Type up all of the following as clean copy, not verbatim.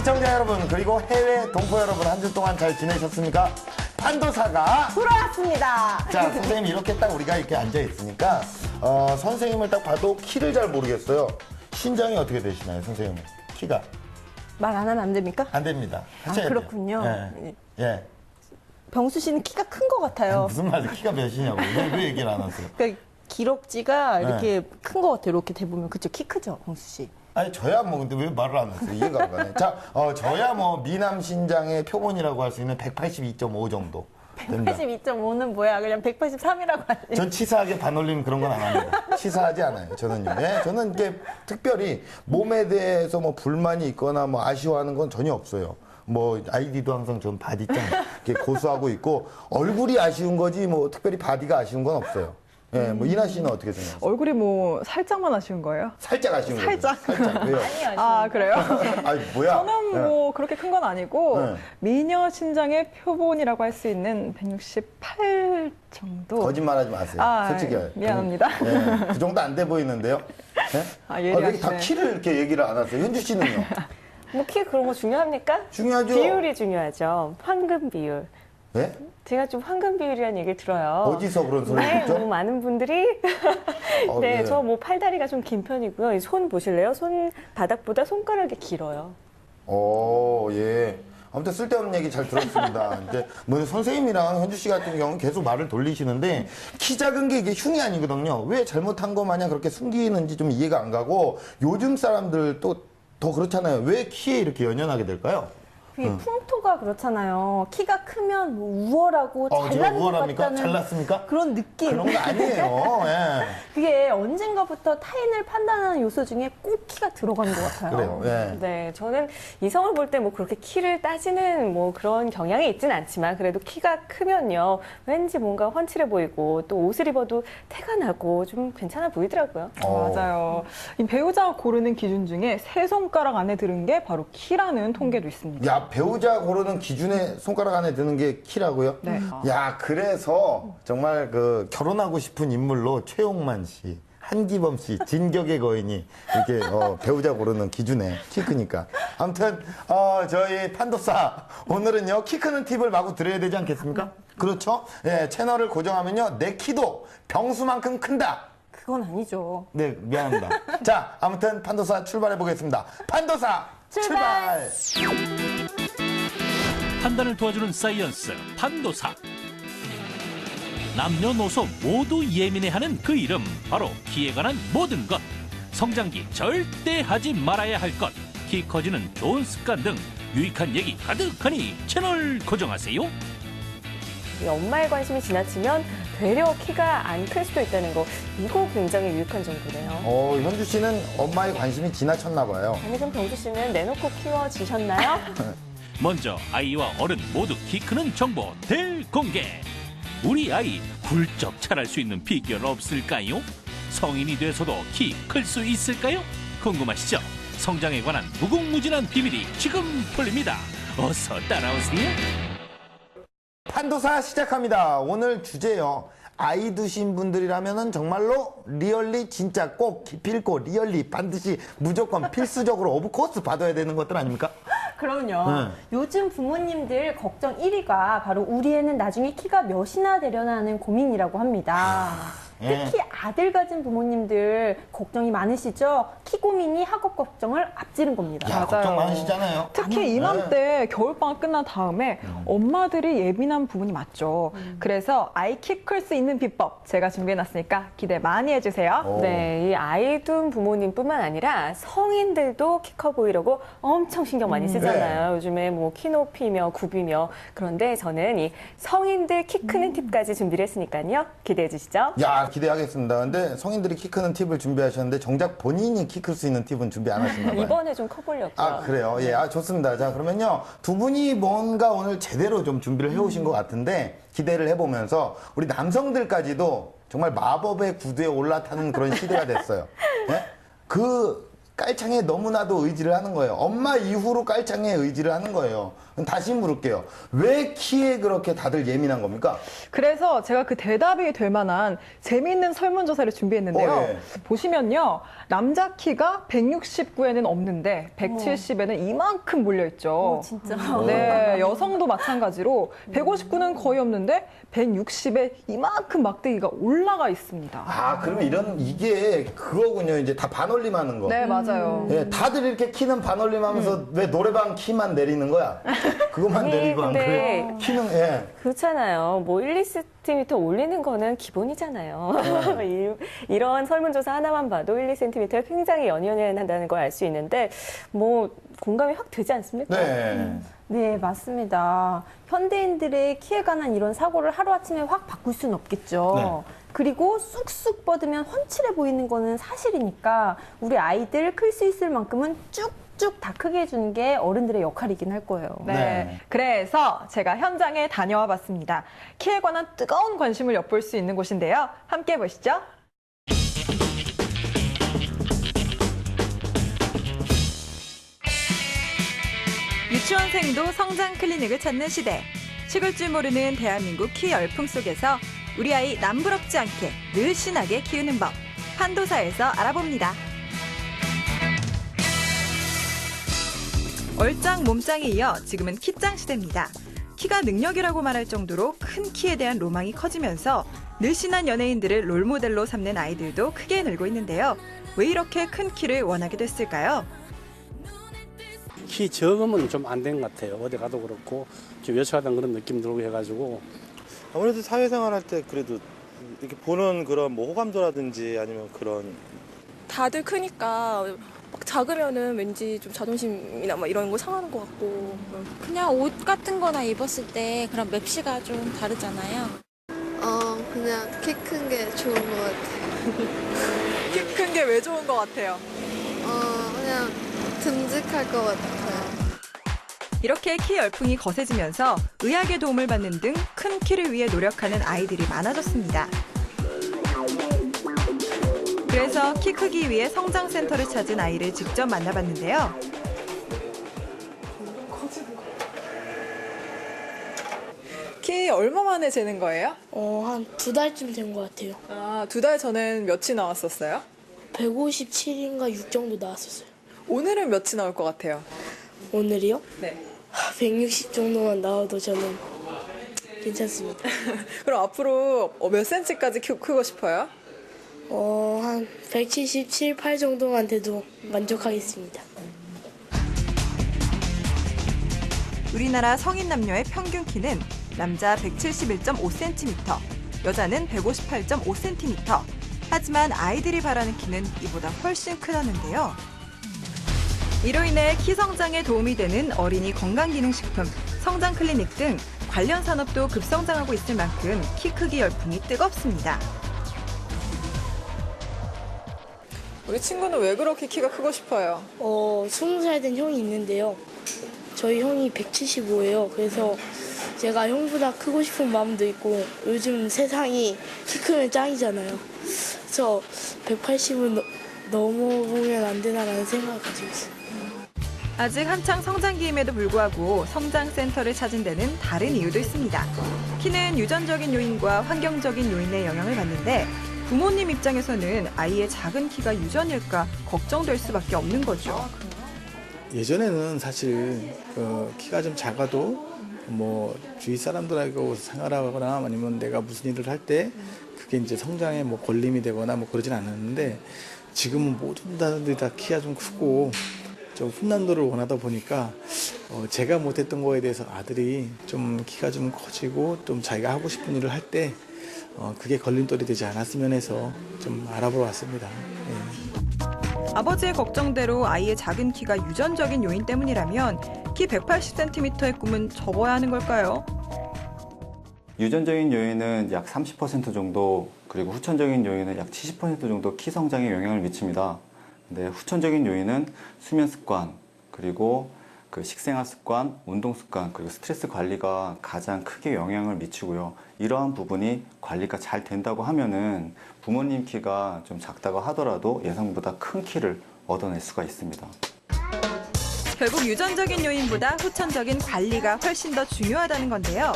시청자 여러분 그리고 해외 동포 여러분 한 주 동안 잘 지내셨습니까? 판도사가 돌아왔습니다. 자 선생님 이렇게 딱 우리가 이렇게 앉아 있으니까 선생님을 딱 봐도 키를 잘 모르겠어요. 신장이 어떻게 되시나요, 선생님은? 키가 말 안 하면 안 됩니까? 안 됩니다. 아, 하셔야 돼요. 그렇군요. 예. 예. 병수 씨는 키가 큰 것 같아요. 무슨 말이야? 키가 몇이냐고. 왜 얘기를 안 하세요? 그러니까 기럭지가 이렇게 큰 것 같아요. 이렇게 대보면. 그쵸? 키 크죠, 병수 씨? 아니 저야 뭐 근데 왜 말을 안 하세요? 이해가 안 가네. 자, 저야 뭐 미남 신장의 표본이라고 할 수 있는 182.5 정도. 된다. 182.5는 뭐야? 그냥 183이라고 하지. 전 치사하게 반올림 그런 건 안 합니다. 치사하지 않아요. 저는요. 예? 저는 이게 특별히 몸에 대해서 뭐 불만이 있거나 뭐 아쉬워하는 건 전혀 없어요. 뭐 아이디도 항상 전 바디짱 이렇게 고수하고 있고 얼굴이 아쉬운 거지 뭐 특별히 바디가 아쉬운 건 없어요. 예, 뭐 이나 씨는 어떻게 생각하세요? 얼굴이 뭐 살짝만 아쉬운 거예요? 살짝 아쉬운 거예요. 살짝. 살짝. 왜요? 아니요. 아, 그래요? 아니 뭐야? 저는 뭐 그렇게 큰 건 아니고 네. 미녀 신장의 표본이라고 할 수 있는 168 정도. 거짓말하지 마세요. 아, 솔직히. 미안합니다. 예, 그 정도 안 돼 보이는데요. 예? 아, 왜 다 예리하시네. 키를 이렇게 얘기를 안 하세요? 현주 씨는요? 뭐 키 그런 거 중요합니까? 중요하죠. 비율이 중요하죠. 황금 비율. 예? 제가 좀 황금 비율이라는 얘기를 들어요. 어디서 그런 소리 네, 듣죠? 뭐 많은 분들이 네, 예. 저 뭐 팔다리가 좀 긴 편이고요. 이 손 보실래요? 손 바닥보다 손가락이 길어요. 예. 아무튼 쓸데없는 얘기 잘 들었습니다. 이제 뭐 선생님이랑 현주 씨 같은 경우는 계속 말을 돌리시는데 키 작은 게 이게 흉이 아니거든요. 왜 잘못한 거 마냥 그렇게 숨기는지 좀 이해가 안 가고 요즘 사람들 또 더 그렇잖아요. 왜 키에 이렇게 연연하게 될까요? 그게 풍토가 그렇잖아요. 키가 크면 뭐 우월하고 제가 잘난 것 우월합니까? 같다는 잘났습니까? 그런 느낌. 그런 거 아니에요. 예. 그게 언젠가부터 타인을 판단하는 요소 중에 꼭 키가 들어가는 것 같아요. 그래요. 예. 네, 저는 이성을 볼 때 뭐 그렇게 키를 따지는 뭐 그런 경향이 있진 않지만 그래도 키가 크면요. 왠지 뭔가 훤칠해 보이고 또 옷을 입어도 태가 나고 좀 괜찮아 보이더라고요. 맞아요. 이 배우자 고르는 기준 중에 세 손가락 안에 들은 게 바로 키라는 통계도 있습니다. 야, 배우자 고르는 기준에 손가락 안에 드는 게 키라고요? 네. 야, 그래서 정말 그 결혼하고 싶은 인물로 최용만 씨, 한기범 씨, 진격의 거인이 이렇게 배우자 고르는 기준에 키 크니까. 아무튼 저희 판도사 오늘은요 키 크는 팁을 마구 드려야 되지 않겠습니까? 그렇죠? 예, 채널을 고정하면요 내 키도 병수만큼 큰다. 그건 아니죠. 네, 미안합니다. 자, 아무튼 판도사 출발해 보겠습니다. 판도사 출발! 판단을 도와주는 사이언스 판도사. 남녀노소 모두 예민해하는 그 이름 바로 키에 관한 모든 것. 성장기 절대 하지 말아야 할 것. 키 커지는 좋은 습관 등 유익한 얘기 가득하니 채널 고정하세요. 이 엄마의 관심이 지나치면 되려 키가 안 클 수도 있다는 거 이거 굉장히 유익한 정보네요. 현주 씨는 엄마의 관심이 지나쳤나 봐요. 아니 그럼 병주 씨는 내놓고 키워지셨나요? 먼저 아이와 어른 모두 키 크는 정보 대공개. 우리 아이 훌쩍 자랄 수 있는 비결 없을까요? 성인이 돼서도 키 클 수 있을까요? 궁금하시죠? 성장에 관한 무궁무진한 비밀이 지금 풀립니다. 어서 따라오세요. 판도사 시작합니다. 오늘 주제요. 아이 두신 분들이라면은 정말로 리얼리 진짜 꼭 기필코 리얼리 반드시 무조건 필수적으로 오브코스 받아야 되는 것들 아닙니까? 그럼요. 요즘 부모님들 걱정 1위가 바로 우리 애는 나중에 키가 몇이나 되려나 하는 고민이라고 합니다. 예. 특히 아들 가진 부모님들 걱정이 많으시죠? 키 고민이 학업 걱정을 앞지른 겁니다. 야, 맞아요. 걱정 많으시잖아요. 특히 이맘때 겨울방학 끝난 다음에 엄마들이 예민한 부분이 많죠. 그래서 아이 키 클 수 있는 비법 제가 준비해놨으니까 기대 많이 해주세요. 오. 네, 이 아이 둔 부모님뿐만 아니라 성인들도 키 커 보이려고 엄청 신경 많이 쓰잖아요. 요즘에 뭐 키 높이며 굽이며. 그런데 저는 이 성인들 키 크는 팁까지 준비를 했으니까요. 기대해 주시죠. 야, 기대하겠습니다. 근데 성인들이 키 크는 팁을 준비하셨는데 정작 본인이 키 클 수 있는 팁은 준비 안 하셨나 봐요. 이번에 좀 커보려고요. 아, 그래요? 예, 좋습니다. 자, 그러면요. 두 분이 뭔가 오늘 제대로 좀 준비를 해오신 것 같은데 기대를 해보면서 우리 남성들까지도 정말 마법의 구두에 올라타는 그런 시대가 됐어요. 예? 그 깔창에 너무나도 의지를 하는 거예요. 엄마 이후로 깔창에 의지를 하는 거예요. 그럼 다시 물을게요. 왜 키에 그렇게 다들 예민한 겁니까? 그래서 제가 그 대답이 될 만한 재미있는 설문조사를 준비했는데요. 예. 보시면요. 남자 키가 169에는 없는데 170에는 이만큼 몰려있죠. 진짜. 네, 여성도 마찬가지로 159는 거의 없는데 160에 이만큼 막대기가 올라가 있습니다. 아, 그러면 이게 그거군요. 이제 다 반올림 하는 거. 네, 맞아요. 예, 다들 이렇게 키는 반올림 하면서 왜 노래방 키만 내리는 거야? 그것만 아니, 내리고 안 근데 그래? 키는, 예. 그렇잖아요. 뭐 1, 2cm 올리는 거는 기본이잖아요. 이런 설문조사 하나만 봐도 1, 2cm에 굉장히 연연한다는 걸 알 수 있는데 뭐 공감이 확 되지 않습니까? 네. 네, 맞습니다. 현대인들의 키에 관한 이런 사고를 하루아침에 확 바꿀 수는 없겠죠. 네. 그리고 쑥쑥 뻗으면 훤칠해 보이는 거는 사실이니까 우리 아이들 클 수 있을 만큼은 쭉쭉 다 크게 해주는 게 어른들의 역할이긴 할 거예요. 네. 네. 그래서 제가 현장에 다녀와 봤습니다. 키에 관한 뜨거운 관심을 엿볼 수 있는 곳인데요. 함께 보시죠. 유치원생도 성장 클리닉을 찾는 시대. 식을 줄 모르는 대한민국 키 열풍 속에서 우리 아이 남부럽지 않게 늘씬하게 키우는 법. 판도사에서 알아봅니다. 얼짱 몸짱에 이어 지금은 키짱 시대입니다. 키가 능력이라고 말할 정도로 큰 키에 대한 로망이 커지면서 늘씬한 연예인들을 롤모델로 삼는 아이들도 크게 늘고 있는데요. 왜 이렇게 큰 키를 원하게 됐을까요? 키 적으면 좀 안 된 것 같아요. 어디 가도 그렇고 좀 여차하다는 그런 느낌 들고 해가지고 아무래도 사회생활 할 때 그래도 이렇게 보는 그런 뭐 호감도라든지 아니면 그런 다들 크니까 막 작으면은 왠지 좀 자존심이나 막 이런 거 상하는 것 같고. 그냥 옷 같은 거나 입었을 때 그런 맵시가 좀 다르잖아요. 그냥 키 큰 게 좋은 것 같아요. 키 큰 게 왜 좋은 것 같아요? 그냥 듬직할 것 같아요. 이렇게 키 열풍이 거세지면서 의학의 도움을 받는 등 큰 키를 위해 노력하는 아이들이 많아졌습니다. 그래서 키 크기 위해 성장센터를 찾은 아이를 직접 만나봤는데요. 키 얼마 만에 재는 거예요? 한 2달쯤 된 것 같아요. 아, 2달 전엔 몇이 나왔었어요? 157인가 6 정도 나왔었어요. 오늘은 몇이 나올 것 같아요? 오늘이요? 네. 160 정도만 나와도 저는 괜찮습니다. 그럼 앞으로 몇 센치까지 크고 싶어요? 한 177, 8 정도만 돼도 만족하겠습니다. 우리나라 성인 남녀의 평균 키는 남자 171.5cm, 여자는 158.5cm. 하지만 아이들이 바라는 키는 이보다 훨씬 크다는데요. 이로 인해 키 성장에 도움이 되는 어린이 건강기능식품, 성장 클리닉 등 관련 산업도 급성장하고 있을 만큼 키 크기 열풍이 뜨겁습니다. 우리 친구는 왜 그렇게 키가 크고 싶어요? 20살 된 형이 있는데요. 저희 형이 175예요. 그래서 제가 형보다 크고 싶은 마음도 있고 요즘 세상이 키 크면 짱이잖아요. 그래서 180은 넘어보면 안 되나라는 생각을 가지고 있어요. 아직 한창 성장기임에도 불구하고 성장센터를 찾은 데는 다른 이유도 있습니다. 키는 유전적인 요인과 환경적인 요인의 영향을 받는데 부모님 입장에서는 아이의 작은 키가 유전일까 걱정될 수밖에 없는 거죠. 예전에는 사실 키가 좀 작아도 뭐 주위 사람들하고 생활하거나 아니면 내가 무슨 일을 할 때 그게 이제 성장에 뭐 걸림이 되거나 뭐 그러진 않았는데 지금은 모든 사람들이 다 키가 좀 크고 좀 훈남도를 원하다 보니까 제가 못했던 거에 대해서 아들이 좀 키가 좀 커지고 좀 자기가 하고 싶은 일을 할 때 그게 걸림돌이 되지 않았으면 해서 좀 알아보러 왔습니다. 예. 아버지의 걱정대로 아이의 작은 키가 유전적인 요인 때문이라면 키 180cm의 꿈은 접어야 하는 걸까요? 유전적인 요인은 약 30% 정도, 그리고 후천적인 요인은 약 70% 정도 키 성장에 영향을 미칩니다. 근데 후천적인 요인은 수면 습관, 그리고 그 식생활 습관, 운동 습관, 그리고 스트레스 관리가 가장 크게 영향을 미치고요. 이러한 부분이 관리가 잘 된다고 하면은 부모님 키가 좀 작다고 하더라도 예상보다 큰 키를 얻어낼 수가 있습니다. 결국 유전적인 요인보다 후천적인 관리가 훨씬 더 중요하다는 건데요.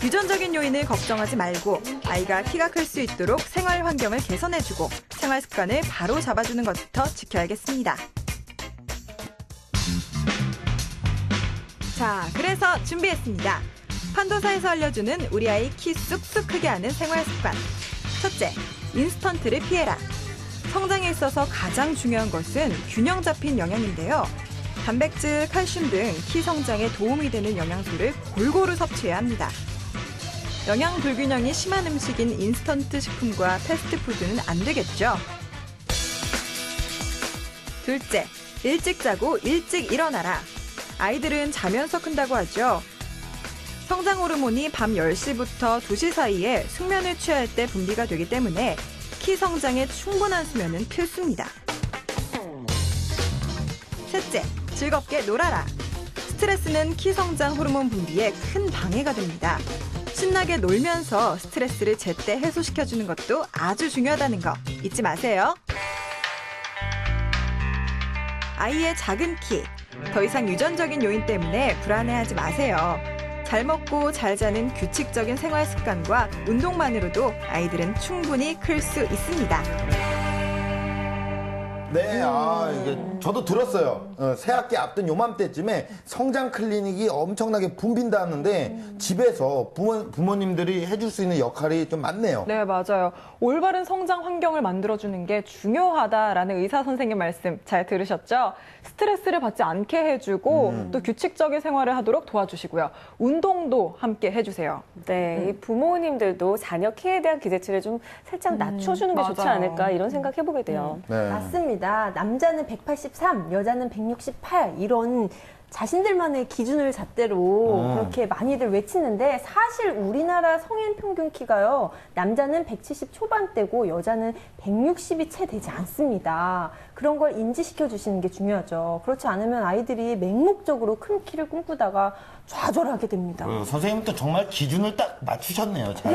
유전적인 요인을 걱정하지 말고 아이가 키가 클 수 있도록 생활 환경을 개선해주고 생활 습관을 바로 잡아주는 것부터 지켜야겠습니다. 자, 그래서 준비했습니다. 판도사에서 알려주는 우리 아이 키 쑥쑥 크게 하는 생활 습관. 첫째, 인스턴트를 피해라. 성장에 있어서 가장 중요한 것은 균형 잡힌 영양인데요. 단백질, 칼슘 등 키 성장에 도움이 되는 영양소를 골고루 섭취해야 합니다. 영양 불균형이 심한 음식인 인스턴트 식품과 패스트푸드는 안 되겠죠. 둘째, 일찍 자고 일찍 일어나라. 아이들은 자면서 큰다고 하죠. 성장 호르몬이 밤 10시부터 2시 사이에 숙면을 취할 때 분비가 되기 때문에 키 성장에 충분한 수면은 필수입니다. 셋째, 즐겁게 놀아라. 스트레스는 키 성장 호르몬 분비에 큰 방해가 됩니다. 신나게 놀면서 스트레스를 제때 해소시켜주는 것도 아주 중요하다는 거 잊지 마세요. 아이의 작은 키, 더 이상 유전적인 요인 때문에 불안해하지 마세요. 잘 먹고 잘 자는 규칙적인 생활 습관과 운동만으로도 아이들은 충분히 클 수 있습니다. 네, 이게 저도 들었어요. 새학기 앞둔 요맘때쯤에 성장 클리닉이 엄청나게 붐빈다는데 집에서 부모님들이 해줄 수 있는 역할이 좀 많네요. 네, 맞아요. 올바른 성장 환경을 만들어주는 게 중요하다라는 의사 선생님 말씀 잘 들으셨죠? 스트레스를 받지 않게 해주고 또 규칙적인 생활을 하도록 도와주시고요. 운동도 함께 해주세요. 네, 이 부모님들도 자녀 키에 대한 기대치를 좀 살짝 낮춰주는 게 좋지 맞아요. 않을까 이런 생각해보게 돼요. 네. 맞습니다. 남자는 183, 여자는 168 이런 자신들만의 기준을 잣대로 그렇게 많이들 외치는데 사실 우리나라 성인 평균 키가요. 남자는 170 초반대고 여자는 160이 채 되지 않습니다. 그런 걸 인지시켜 주시는 게 중요하죠. 그렇지 않으면 아이들이 맹목적으로 큰 키를 꿈꾸다가 좌절하게 됩니다. 선생님도 정말 기준을 딱 맞추셨네요. 잘.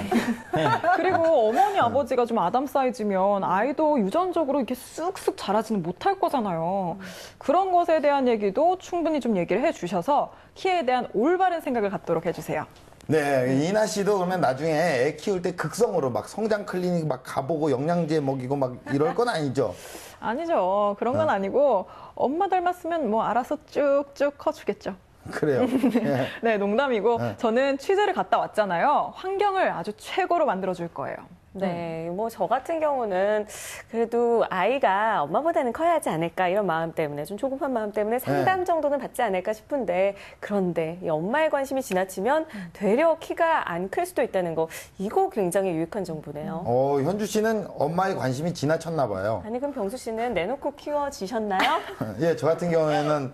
네. 그리고 어머니, 아버지가 좀 아담 사이즈면 아이도 유전적으로 이렇게 쑥쑥 자라지는 못할 거잖아요. 그런 것에 대한 얘기도 충분히 좀 얘기를 해주셔서 키에 대한 올바른 생각을 갖도록 해주세요. 네, 이나 씨도 그러면 나중에 애 키울 때 극성으로 막 성장 클리닉 막 가보고 영양제 먹이고 막 이럴 건 아니죠? 아니죠. 그런 건 아니고 엄마 닮았으면 뭐 알아서 쭉쭉 커주겠죠. 그래요. 네. 네, 농담이고 저는 취재를 갔다 왔잖아요. 환경을 아주 최고로 만들어줄 거예요. 네, 뭐 저 같은 경우는 그래도 아이가 엄마보다는 커야 하지 않을까 이런 마음 때문에 좀 조급한 마음 때문에 상담 정도는 받지 않을까 싶은데 그런데 이 엄마의 관심이 지나치면 되려 키가 안 클 수도 있다는 거 이거 굉장히 유익한 정보네요. 현주 씨는 엄마의 관심이 지나쳤나 봐요. 아니 그럼 병수 씨는 내놓고 키워지셨나요? 예, 저 같은 경우에는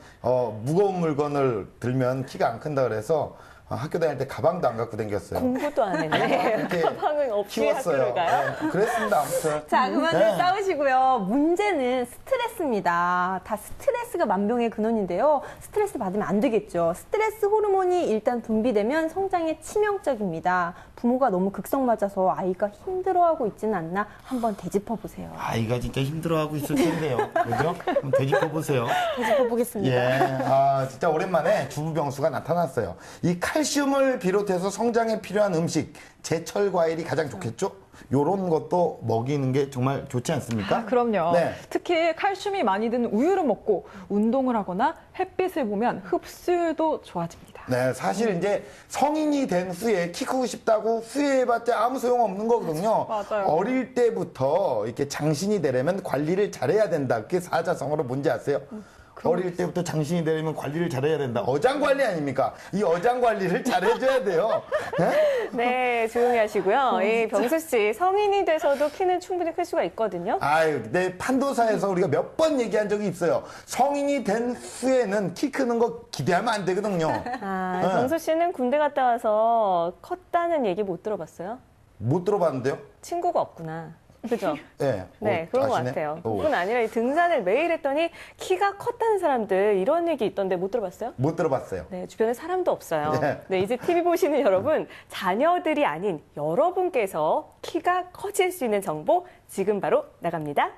무거운 물건을 들면 키가 안 큰다 그래서 학교 다닐 때 가방도 안 갖고 다녔어요. 공부도 안 했네. 이렇게 가방은 없이 키웠어요. 학교를 가요? 네, 그랬습니다. 아무튼. 자, 그만들 싸우시고요. 문제는 스트레스입니다. 다 스트레스가 만병의 근원인데요. 스트레스 받으면 안 되겠죠. 스트레스 호르몬이 일단 분비되면 성장에 치명적입니다. 부모가 너무 극성 맞아서 아이가 힘들어하고 있지는 않나 한번 되짚어 보세요. 아이가 진짜 힘들어하고 있을 텐데요. 그죠? 한번 되짚어 보세요. 되짚어 보겠습니다. 예, 진짜 오랜만에 주부병수가 나타났어요. 이 칼슘을 비롯해서 성장에 필요한 음식, 제철 과일이 가장 좋겠죠? 요런 것도 먹이는 게 정말 좋지 않습니까? 그럼요. 네. 특히 칼슘이 많이 든 우유를 먹고 운동을 하거나 햇빛을 보면 흡수도 좋아집니다. 네, 사실 이제 성인이 된 후에 키 크고 싶다고 후회해봤자 아무 소용없는 거거든요. 맞아요. 어릴 때부터 이렇게 장신이 되려면 관리를 잘해야 된다. 그게 사자성어로 뭔지 아세요? 어릴 때부터 장신이 되려면 관리를 잘해야 된다. 어장 관리 아닙니까? 이 어장 관리를 잘해줘야 돼요. 네? 네, 조용히 하시고요. 이 병수 씨 성인이 돼서도 키는 충분히 클 수가 있거든요. 아유, 내 판도사에서 우리가 몇 번 얘기한 적이 있어요. 성인이 된 후에는 키 크는 거 기대하면 안 되거든요. 병수 씨는 군대 갔다 와서 컸다는 얘기 못 들어봤어요? 못 들어봤는데요? 친구가 없구나. 그죠? 네. 네, 그런 것 아시네? 같아요. 오. 그뿐 아니라 이 등산을 매일 했더니 키가 컸다는 사람들 이런 얘기 있던데 못 들어봤어요? 못 들어봤어요. 네, 주변에 사람도 없어요. 네. 네, 이제 TV 보시는 여러분, 자녀들이 아닌 여러분께서 키가 커질 수 있는 정보 지금 바로 나갑니다.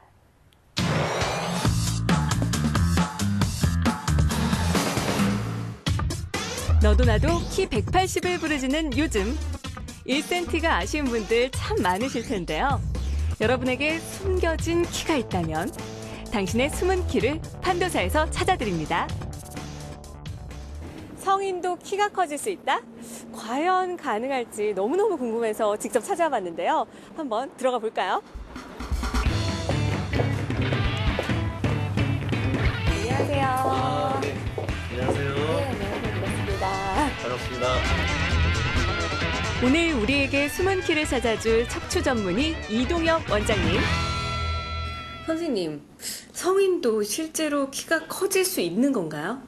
너도 나도 키 180을 부르짖는 요즘 1cm가 아쉬운 분들 참 많으실 텐데요. 여러분에게 숨겨진 키가 있다면 당신의 숨은 키를 판도사에서 찾아드립니다. 성인도 키가 커질 수 있다? 과연 가능할지 너무너무 궁금해서 직접 찾아봤는데요. 한번 들어가 볼까요? 안녕하세요. 네. 안녕하세요. 네, 안녕하세요. 반갑습니다. 반갑습니다. 오늘 우리에게 숨은 키를 찾아줄 척추 전문의 이동혁 원장님. 선생님, 성인도 실제로 키가 커질 수 있는 건가요?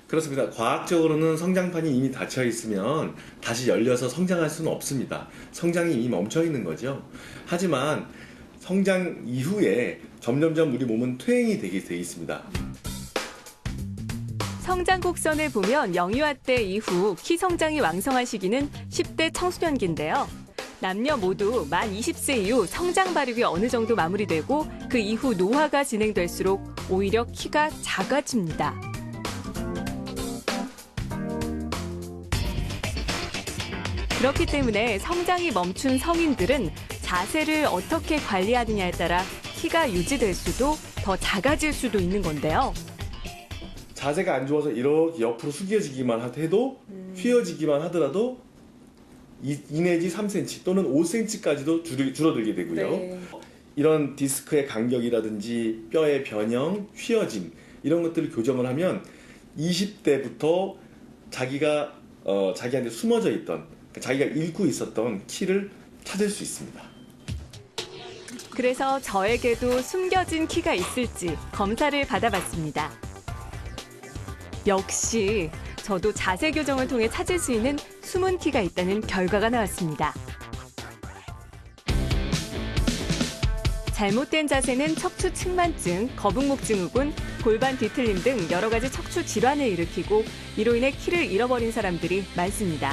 그렇습니다. 과학적으로는 성장판이 이미 닫혀 있으면 다시 열려서 성장할 수는 없습니다. 성장이 이미 멈춰 있는 거죠. 하지만 성장 이후에 점점점 우리 몸은 퇴행이 되게 돼 있습니다. 성장 곡선을 보면 영유아 때 이후 키 성장이 왕성한 시기는 10대 청소년기인데요. 남녀 모두 만 20세 이후 성장 발육이 어느 정도 마무리되고 그 이후 노화가 진행될수록 오히려 키가 작아집니다. 그렇기 때문에 성장이 멈춘 성인들은 자세를 어떻게 관리하느냐에 따라 키가 유지될 수도 더 작아질 수도 있는 건데요. 자세가 안 좋아서 이렇게 옆으로 숙여지기만 해도 휘어지기만 하더라도 2 내지 3cm 또는 5cm까지도 줄어들게 되고요. 네. 이런 디스크의 간격이라든지 뼈의 변형, 휘어짐 이런 것들을 교정을 하면 20대부터 자기가 자기한테 숨어져 있던 자기가 잃고 있었던 키를 찾을 수 있습니다. 그래서 저에게도 숨겨진 키가 있을지 검사를 받아봤습니다. 역시 저도 자세 교정을 통해 찾을 수 있는 숨은 키가 있다는 결과가 나왔습니다. 잘못된 자세는 척추 측만증, 거북목 증후군, 골반 뒤틀림 등 여러 가지 척추 질환을 일으키고 이로 인해 키를 잃어버린 사람들이 많습니다.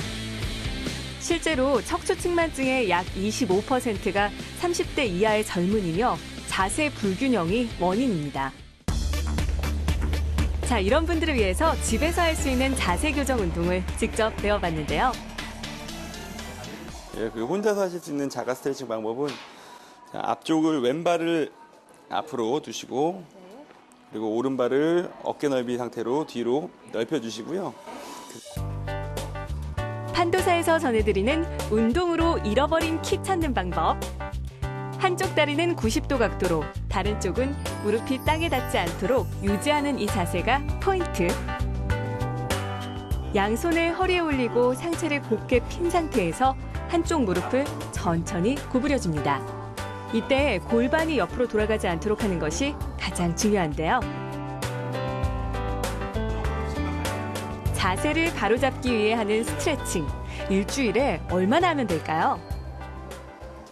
실제로 척추 측만증의 약 25%가 30대 이하의 젊은이며 자세 불균형이 원인입니다. 자, 이런 분들을 위해서 집에서 할 수 있는 자세 교정 운동을 직접 배워봤는데요. 예, 그 혼자서 하실 수 있는 자가 스트레칭 방법은 앞쪽을 왼발을 앞으로 두시고 그리고 오른발을 어깨 넓이 상태로 뒤로 넓혀주시고요. 판도사에서 전해드리는 운동으로 잃어버린 키 찾는 방법. 한쪽 다리는 90도 각도로, 다른 쪽은 무릎이 땅에 닿지 않도록 유지하는 이 자세가 포인트. 양손을 허리에 올리고 상체를 곧게 핀 상태에서 한쪽 무릎을 천천히 구부려줍니다. 이때 골반이 옆으로 돌아가지 않도록 하는 것이 가장 중요한데요. 자세를 바로잡기 위해 하는 스트레칭. 일주일에 얼마나 하면 될까요?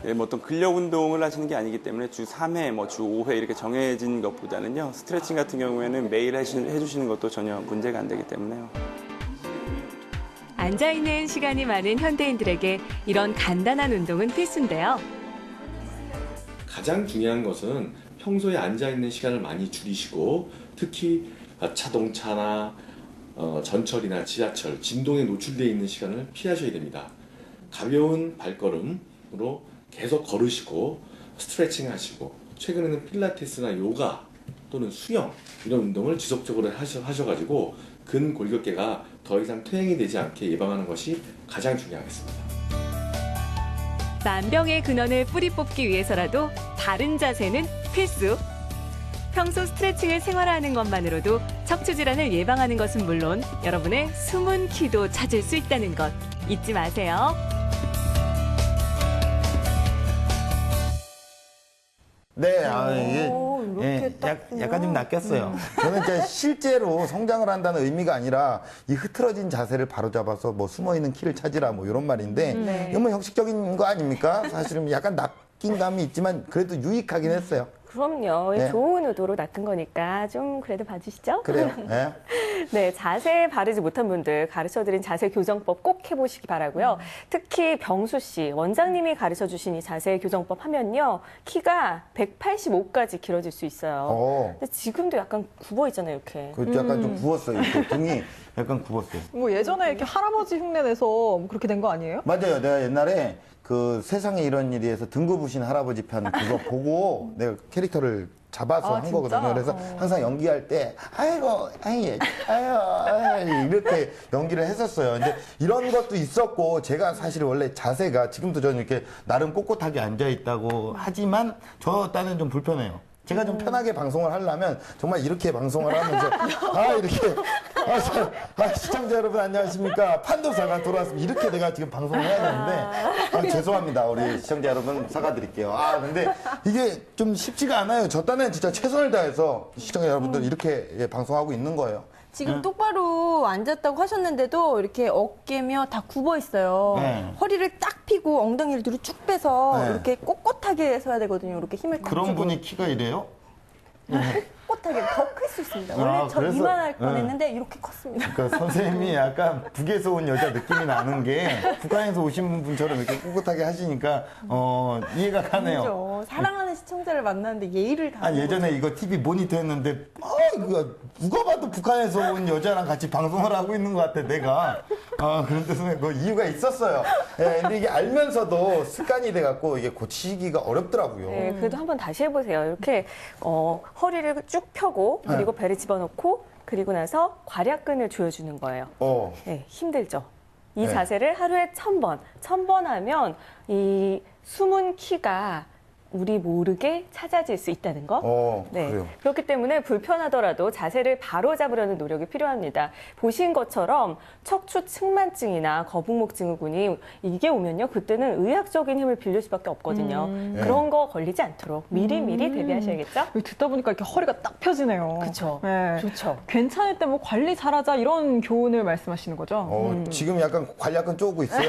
예, 뭐 어떤 근력 운동을 하시는 게 아니기 때문에 주 3회, 주 5회 이렇게 정해진 것보다는요. 스트레칭 같은 경우에는 매일 해주시는 것도 전혀 문제가 안 되기 때문에요. 앉아있는 시간이 많은 현대인들에게 이런 간단한 운동은 필수인데요. 가장 중요한 것은 평소에 앉아있는 시간을 많이 줄이시고 특히 자동차나 전철이나 지하철, 진동에 노출되어 있는 시간을 피하셔야 됩니다. 가벼운 발걸음으로 계속 걸으시고 스트레칭 하시고 최근에는 필라테스나 요가 또는 수영 이런 운동을 지속적으로 하셔가지고 근골격계가 더 이상 퇴행이 되지 않게 예방하는 것이 가장 중요하겠습니다. 만병의 근원을 뿌리 뽑기 위해서라도 바른 자세는 필수. 평소 스트레칭을 생활화하는 것만으로도 척추 질환을 예방하는 것은 물론 여러분의 숨은 키도 찾을 수 있다는 것 잊지 마세요. 네, 이게 약간 좀 낚였어요. 저는 이제 실제로 성장을 한다는 의미가 아니라 이 흐트러진 자세를 바로잡아서 뭐 숨어있는 키를 찾으라 뭐 이런 말인데 이건 뭐 형식적인 거 아닙니까? 사실은 약간 낚인 감이 있지만 그래도 유익하긴 했어요. 그럼요. 네. 좋은 의도로 낚은 거니까 좀 그래도 봐주시죠. 그래요. 네. 네, 자세 바르지 못한 분들 가르쳐드린 자세 교정법 꼭 해보시기 바라고요. 특히 병수 씨, 원장님이 가르쳐주신 이 자세 교정법 하면요. 키가 185까지 길어질 수 있어요. 근데 지금도 약간 굽어 있잖아요, 이렇게. 그것도 약간 좀 부었어요. 이렇게 등이 약간 굽었어요. 뭐 예전에 이렇게 할아버지 흉내 내서 뭐 그렇게 된 거 아니에요? 맞아요. 내가 옛날에 그 세상에 이런 일이 해서 등급우신 할아버지 편 그거 보고 내가 캐릭터를 잡아서 한 거거든요. 그래서 항상 연기할 때 아이고 아유 이렇게 연기를 했었어요. 근데 이런 것도 있었고 제가 사실 원래 자세가 지금도 저는 이렇게 나름 꼿꼿하게 앉아 있다고 하지만 저 딴은 좀 불편해요. 제가 좀 편하게 방송을 하려면 정말 이렇게 방송을 하면서 이렇게 시청자 여러분 안녕하십니까 판도사가 돌아왔습니다. 이렇게 내가 지금 방송을 해야 되는데 죄송합니다. 우리 시청자 여러분 사과드릴게요. 근데 이게 좀 쉽지가 않아요. 저 딴엔 진짜 최선을 다해서 시청자 여러분들 이렇게 방송하고 있는 거예요. 지금 똑바로 앉았다고 하셨는데도 이렇게 어깨며 다 굽어 있어요. 허리를 딱 펴고 엉덩이를 뒤로 쭉 빼서 이렇게 꼿꼿하게 서야 되거든요. 이렇게 힘을 딱 그런 주고. 분이 키가 이래요? 꼿꼿하게 더 클 수 있습니다. 원래 저 그래서? 이만할 뻔했는데 이렇게 컸습니다. 그러니까 선생님이 약간 북에서 온 여자 느낌이 나는 게 북한에서 오신 분처럼 이렇게 꿋꿋하게 하시니까 이해가 가네요. 그렇죠. 사랑하는 시청자를 만나는데 예의를 다. 예전에 이거 TV 모니터 했는데 그거 누가 봐도 북한에서 온 여자랑 같이 방송을 하고 있는 것 같아 내가. 그런데 선생님 그 이유가 있었어요. 근데 이게 알면서도 습관이 돼갖고 이게 고치기가 어렵더라고요. 네, 그래도 한번 다시 해보세요. 이렇게 허리를 쭉 펴고 그리고 배를 집어넣고 그리고 나서 괄약근을 조여주는 거예요. 네, 힘들죠. 이 자세를 하루에 1000번, 1000번 하면 이 숨은 키가 우리 모르게 찾아질 수 있다는 거. 네. 그래요. 그렇기 때문에 불편하더라도 자세를 바로 잡으려는 노력이 필요합니다. 보신 것처럼 척추 측만증이나 거북목 증후군이 이게 오면요. 그때는 의학적인 힘을 빌릴 수밖에 없거든요. 그런 거 걸리지 않도록 미리미리 대비하셔야겠죠? 듣다 보니까 이렇게 허리가 딱 펴지네요. 그렇죠. 네. 좋죠. 괜찮을 때 뭐 관리 잘하자 이런 교훈을 말씀하시는 거죠? 지금 약간 관략근 쪼고 있어요.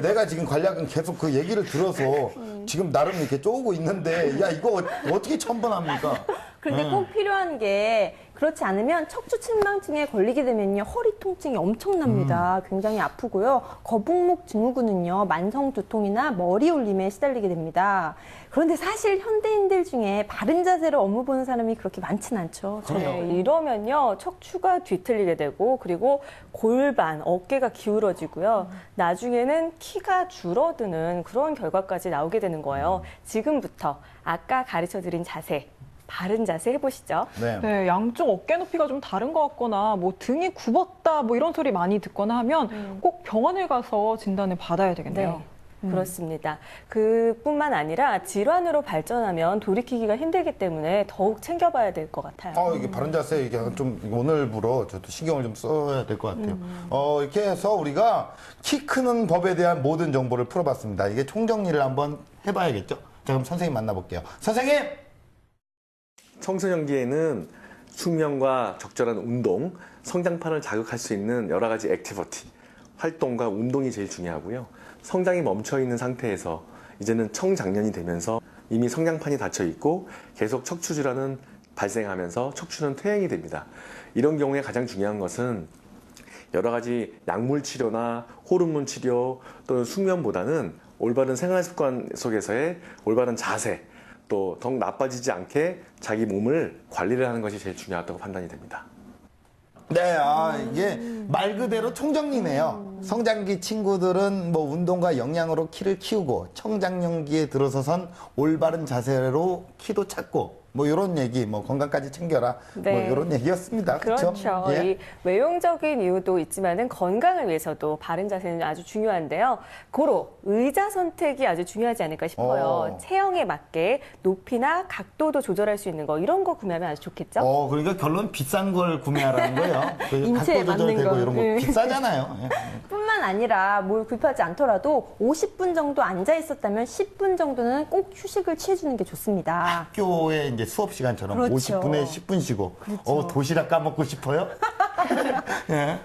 내가 지금 관략근 계속 그 얘기를 들어서 지금 나름 이렇게 쪼고 있는데 야 이거 어떻게 1000번 합니까? 그런데 꼭 필요한 게 그렇지 않으면 척추 측만증에 걸리게 되면요 허리 통증이 엄청납니다. 굉장히 아프고요. 거북목 증후군은요 만성 두통이나 머리 울림에 시달리게 됩니다. 그런데 사실 현대인들 중에 바른 자세로 업무 보는 사람이 그렇게 많진 않죠. 네, 이러면요 척추가 뒤틀리게 되고 그리고 골반, 어깨가 기울어지고요. 나중에는 키가 줄어드는 그런 결과까지 나오게 되는 거예요. 지금부터 아까 가르쳐드린 자세 바른 자세 해보시죠. 네, 양쪽 어깨 높이가 좀 다른 것 같거나 뭐 등이 굽었다 뭐 이런 소리 많이 듣거나 하면 꼭 병원에 가서 진단을 받아야 되겠네요. 네, 그렇습니다. 그뿐만 아니라 질환으로 발전하면 돌이키기가 힘들기 때문에 더욱 챙겨봐야 될 것 같아요. 이게 바른 자세 이게 좀 오늘부로 저도 신경을 좀 써야 될 것 같아요. 이렇게 해서 우리가 키 크는 법에 대한 모든 정보를 풀어봤습니다. 이게 총정리를 한번 해봐야겠죠? 자, 그럼 선생님 만나볼게요. 선생님! 청소년기에는 수면과 적절한 운동, 성장판을 자극할 수 있는 여러 가지 액티비티, 활동과 운동이 제일 중요하고요. 성장이 멈춰 있는 상태에서 이제는 청장년이 되면서 이미 성장판이 닫혀 있고 계속 척추 질환은 발생하면서 척추는 퇴행이 됩니다. 이런 경우에 가장 중요한 것은 여러 가지 약물 치료나 호르몬 치료 또는 숙면보다는 올바른 생활 습관 속에서의 올바른 자세, 또 더 나빠지지 않게 자기 몸을 관리를 하는 것이 제일 중요하다고 판단이 됩니다. 네, 이게 말 그대로 총정리네요. 성장기 친구들은 뭐 운동과 영양으로 키를 키우고 청장년기에 들어서선 올바른 자세로 키도 찾고 뭐 이런 얘기, 뭐 건강까지 챙겨라, 네. 뭐 이런 얘기였습니다. 그렇죠. 예? 이 외형적인 이유도 있지만은 건강을 위해서도 바른 자세는 아주 중요한데요. 고로 의자 선택이 아주 중요하지 않을까 싶어요. 체형에 맞게 높이나 각도도 조절할 수 있는 거 이런 거 구매하면 아주 좋겠죠. 그러니까 결론 비싼 걸 구매하라는 거예요. 인체에 각도 맞는 조절되고 거. 이런 거 예. 비싸잖아요. 예. 뿐만 아니라 뭘 구입하지 않더라도 50분 정도 앉아 있었다면 10분 정도는 꼭 휴식을 취해주는 게 좋습니다. 학교에 이제 수업 시간처럼 그렇죠. 50분에 10분 쉬고 그렇죠. 도시락 까먹고 싶어요? 예.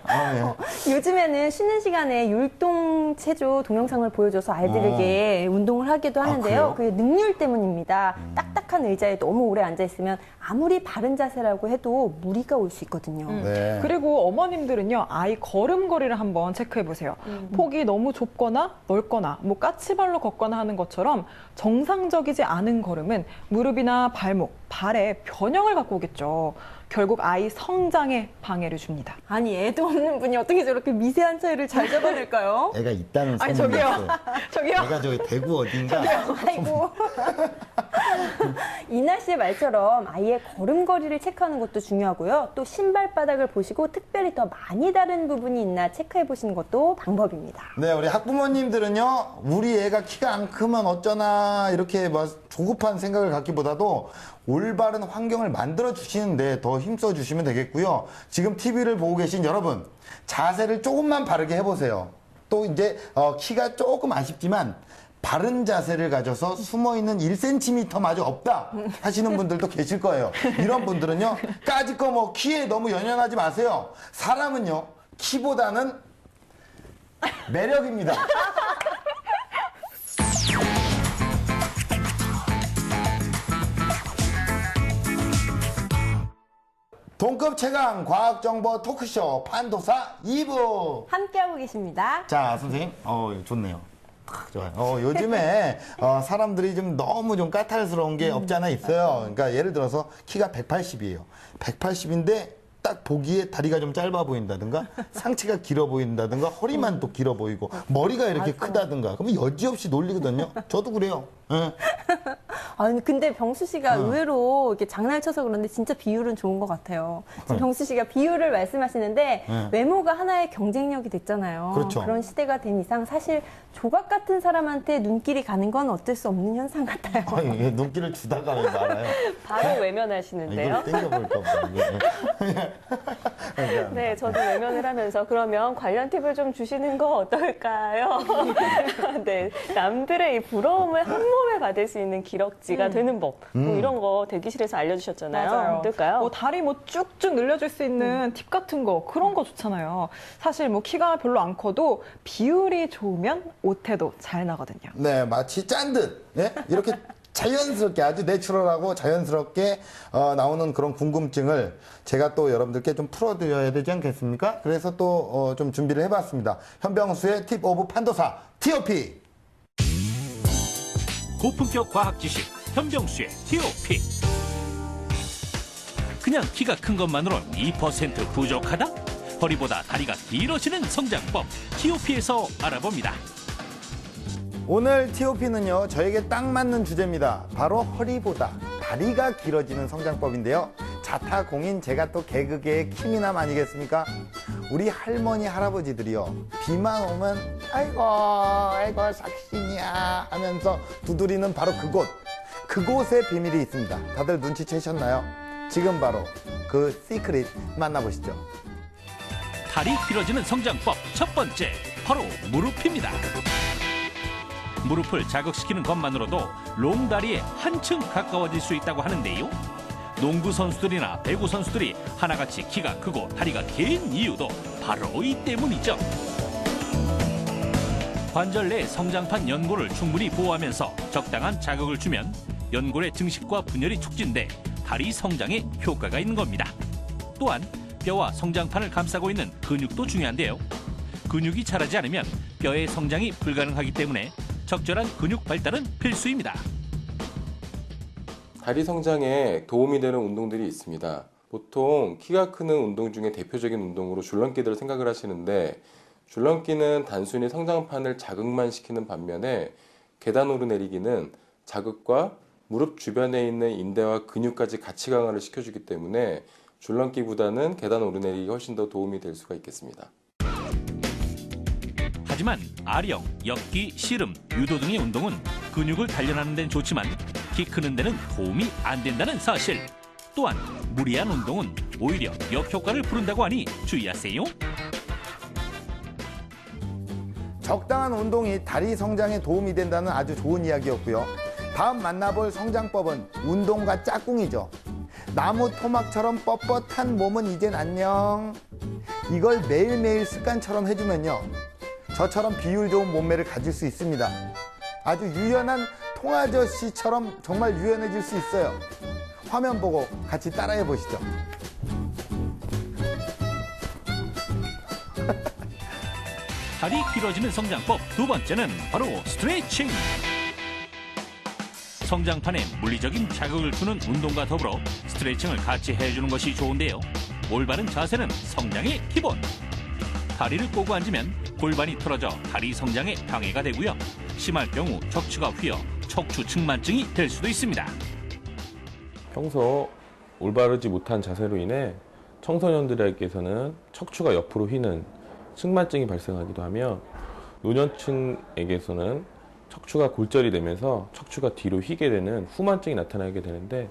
요즘에는 쉬는 시간에 율동 체조 동영상을 보여줘서 아이들에게 운동을 하기도 하는데요. 그래요? 그게 능률 때문입니다. 딱딱한 딱딱한 의자에 너무 오래 앉아 있으면 아무리 바른 자세라고 해도 무리가 올 수 있거든요. 네. 그리고 어머님들은요, 아이 걸음걸이를 한번 체크해 보세요. 폭이 너무 좁거나 넓거나 뭐 까치발로 걷거나 하는 것처럼 정상적이지 않은 걸음은 무릎이나 발목, 발에 변형을 갖고 오겠죠. 결국 아이 성장에 방해를 줍니다. 아니, 애도 없는 분이 어떻게 저렇게 미세한 차이를 잘 잡아낼까요? 애가 있다는 아니, 소문이 저기요. 있어요. 저기요. 애가 저기 대구 어딘가. 아이고. 이나 씨의 말처럼 아이의 걸음걸이를 체크하는 것도 중요하고요. 또 신발바닥을 보시고 특별히 더 많이 다른 부분이 있나 체크해 보시는 것도 방법입니다. 네, 우리 학부모님들은요, 우리 애가 키가 안 크면 어쩌나 이렇게 막 조급한 생각을 갖기보다도 올바른 환경을 만들어 주시는데 더 힘써 주시면 되겠고요. 지금 TV를 보고 계신 여러분, 자세를 조금만 바르게 해보세요. 또 이제 키가 조금 아쉽지만 바른 자세를 가져서 숨어있는 1cm마저 없다 하시는 분들도 계실 거예요. 이런 분들은요, 까짓 거 뭐 키에 너무 연연하지 마세요. 사람은요, 키보다는 매력입니다. 동급 최강 과학정보 토크쇼 판도사 2부. 함께하고 계십니다. 자, 선생님. 좋네요. 좋아요. 요즘에 사람들이 좀 너무 좀 까탈스러운 게 없지 않아 있어요. 그러니까 예를 들어서 키가 180이에요. 180인데 딱 보기에 다리가 좀 짧아 보인다든가 상체가 길어 보인다든가 허리만 또 길어 보이고 머리가 이렇게 크다든가 그러면 여지없이 놀리거든요. 저도 그래요. 네. 아니, 근데 병수 씨가 의외로 이렇게 장난을 쳐서 그런데 진짜 비율은 좋은 것 같아요. 지금 병수 씨가 비율을 말씀하시는데 외모가 하나의 경쟁력이 됐잖아요. 그렇죠. 그런 시대가 된 이상 사실 조각 같은 사람한테 눈길이 가는 건 어쩔 수 없는 현상 같아요. 아니, 눈길을 주다가 왜 말아요? 바로 외면하시는데요. 이걸 땡겨볼까 보다. 네, 저도 외면을 하면서 그러면 관련 팁을 좀 주시는 거 어떨까요? 네, 남들의 이 부러움을 한 몸에 받을 수 있는 기럭지가 되는 법. 뭐 이런 거 대기실에서 알려주셨잖아요. 맞아요. 어떨까요? 다리 뭐 쭉쭉 늘려줄 수 있는 팁 같은 거 그런 거 좋잖아요. 사실 뭐 키가 별로 안 커도 비율이 좋으면 옷태도 잘 나거든요. 네, 마치 짠 듯. 네? 이렇게 자연스럽게 아주 내추럴하고 자연스럽게 나오는 그런 궁금증을 제가 또 여러분들께 좀 풀어드려야 되지 않겠습니까? 그래서 또 좀 준비를 해봤습니다. 현병수의 팁 오브 판도사 TOP. 고품격 과학 지식 현병수의 TOP. 그냥 키가 큰 것만으론 2% 부족하다? 허리보다 다리가 길어지는 성장법 TOP에서 알아봅니다. 오늘 TOP는요, 저에게 딱 맞는 주제입니다. 바로 허리보다 다리가 길어지는 성장법인데요. 자타공인 제가 또 개그계의 킴이남 아니겠습니까? 우리 할머니, 할아버지들이요, 비만 오면 아이고 삭신이야 하면서 두드리는 바로 그곳에 비밀이 있습니다. 다들 눈치채셨나요? 지금 바로 그 시크릿 만나보시죠. 다리 길어지는 성장법 첫 번째, 바로 무릎입니다. 무릎을 자극시키는 것만으로도 롱다리에 한층 가까워질 수 있다고 하는데요. 농구 선수들이나 배구 선수들이 하나같이 키가 크고 다리가 긴 이유도 바로 이 때문이죠. 관절 내 성장판 연골을 충분히 보호하면서 적당한 자극을 주면 연골의 증식과 분열이 촉진돼 다리 성장에 효과가 있는 겁니다. 또한 뼈와 성장판을 감싸고 있는 근육도 중요한데요. 근육이 자라지 않으면 뼈의 성장이 불가능하기 때문에 적절한 근육 발달은 필수입니다. 다리 성장에 도움이 되는 운동들이 있습니다. 보통 키가 크는 운동 중에 대표적인 운동으로 줄넘기들을 생각을 하시는데, 줄넘기는 단순히 성장판을 자극만 시키는 반면에 계단 오르내리기는 자극과 무릎 주변에 있는 인대와 근육까지 같이 강화를 시켜주기 때문에 줄넘기보다는 계단 오르내리기가 훨씬 더 도움이 될 수가 있겠습니다. 하지만 아령, 엮기, 씨름, 유도 등의 운동은 근육을 단련하는 데는 좋지만 키 크는 데는 도움이 안 된다는 사실. 또한 무리한 운동은 오히려 역효과를 부른다고 하니 주의하세요. 적당한 운동이 다리 성장에 도움이 된다는 아주 좋은 이야기였고요. 다음 만나볼 성장법은 운동과 짝꿍이죠. 나무 토막처럼 뻣뻣한 몸은 이젠 안녕. 이걸 매일매일 습관처럼 해주면요, 저처럼 비율 좋은 몸매를 가질 수 있습니다. 아주 유연한 통아저씨처럼 정말 유연해질 수 있어요. 화면 보고 같이 따라해 보시죠. 다리 길어지는 성장법 두 번째는 바로 스트레칭. 성장판에 물리적인 자극을 주는 운동과 더불어 스트레칭을 같이 해주는 것이 좋은데요. 올바른 자세는 성장의 기본. 다리를 꼬고 앉으면 골반이 틀어져 다리 성장에 방해가 되고요. 심할 경우 척추가 휘어 척추 측만증이 될 수도 있습니다. 평소 올바르지 못한 자세로 인해 청소년들에게서는 척추가 옆으로 휘는 측만증이 발생하기도 하며 노년층에게서는 척추가 골절이 되면서 척추가 뒤로 휘게 되는 후만증이 나타나게 되는데,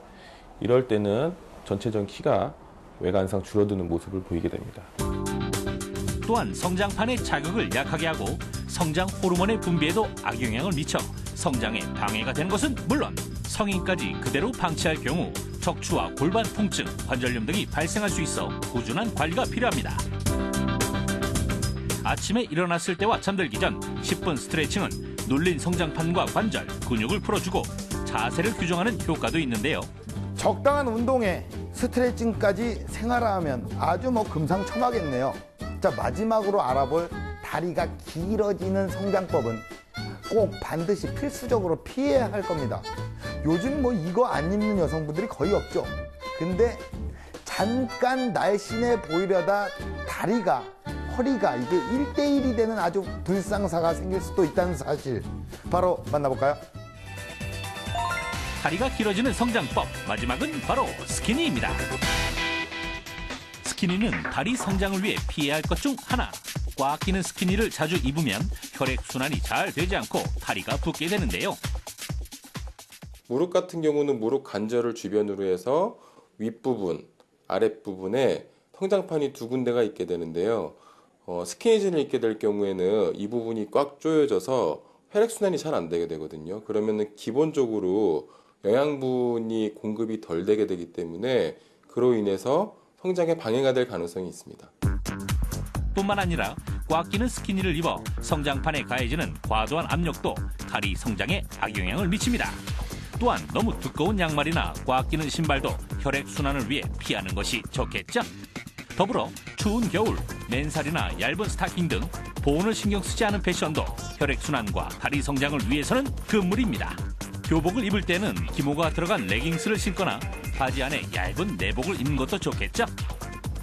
이럴 때는 전체적인 키가 외관상 줄어드는 모습을 보이게 됩니다. 또한 성장판의 자극을 약하게 하고 성장 호르몬의 분비에도 악영향을 미쳐 성장에 방해가 되는 것은 물론 성인까지 그대로 방치할 경우 척추와 골반 통증, 관절염 등이 발생할 수 있어 꾸준한 관리가 필요합니다. 아침에 일어났을 때와 잠들기 전 10분 스트레칭은 눌린 성장판과 관절, 근육을 풀어주고 자세를 교정하는 효과도 있는데요. 적당한 운동에 스트레칭까지 생활화하면 아주 금상첨화겠네요. 자, 마지막으로 알아볼 다리가 길어지는 성장법은 꼭 반드시 필수적으로 피해야 할 겁니다. 요즘 이거 안 입는 여성분들이 거의 없죠. 근데 잠깐 날씬해 보이려다 다리가, 허리가 이게 1대1이 되는 아주 불상사가 생길 수도 있다는 사실, 바로 만나볼까요? 다리가 길어지는 성장법, 마지막은 바로 스키니입니다. 스키니는 다리 성장을 위해 피해야 할 것 중 하나. 꽉 끼는 스키니를 자주 입으면 혈액순환이 잘 되지 않고 다리가 붓게 되는데요. 무릎 같은 경우는 무릎 관절을 주변으로 해서 윗부분, 아랫부분에 성장판이 두 군데가 있게 되는데요. 스키니진을 입게 될 경우에는 이 부분이 꽉 조여져서 혈액순환이 잘 안 되게 되거든요. 그러면은 기본적으로 영양분이 공급이 덜 되게 되기 때문에 그로 인해서 성장에 방해가 될 가능성이 있습니다. 뿐만 아니라 꽉 끼는 스키니를 입어 성장판에 가해지는 과도한 압력도 다리 성장에 악영향을 미칩니다. 또한 너무 두꺼운 양말이나 꽉 끼는 신발도 혈액순환을 위해 피하는 것이 좋겠죠. 더불어 추운 겨울, 맨살이나 얇은 스타킹 등 보온을 신경 쓰지 않은 패션도 혈액순환과 다리 성장을 위해서는 금물입니다. 교복을 입을 때는 기모가 들어간 레깅스를 신거나 바지 안에 얇은 내복을 입는 것도 좋겠죠.